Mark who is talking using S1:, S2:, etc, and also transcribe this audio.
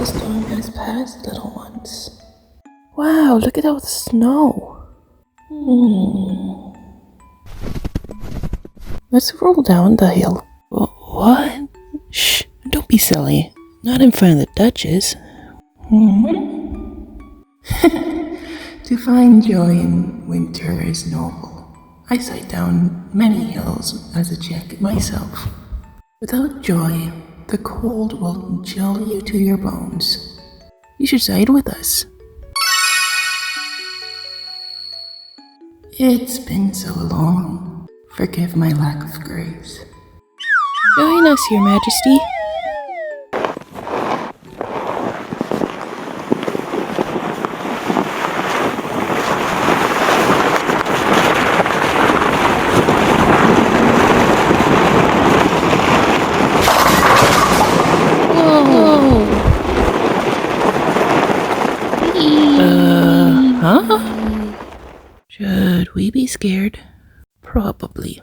S1: The storm has passed, little ones.
S2: Wow, look at all the snow. Let's roll down the hill. What? Shh, don't be silly. Not in front of the Duchess.
S1: To find joy in winter is noble. I sight down many hills as a check myself. Without joy, the cold will chill you to your bones.
S2: You should side with us.
S1: It's been so long. Forgive my lack of grace.
S2: Join us, Your Majesty. Huh? Should we be scared? Probably.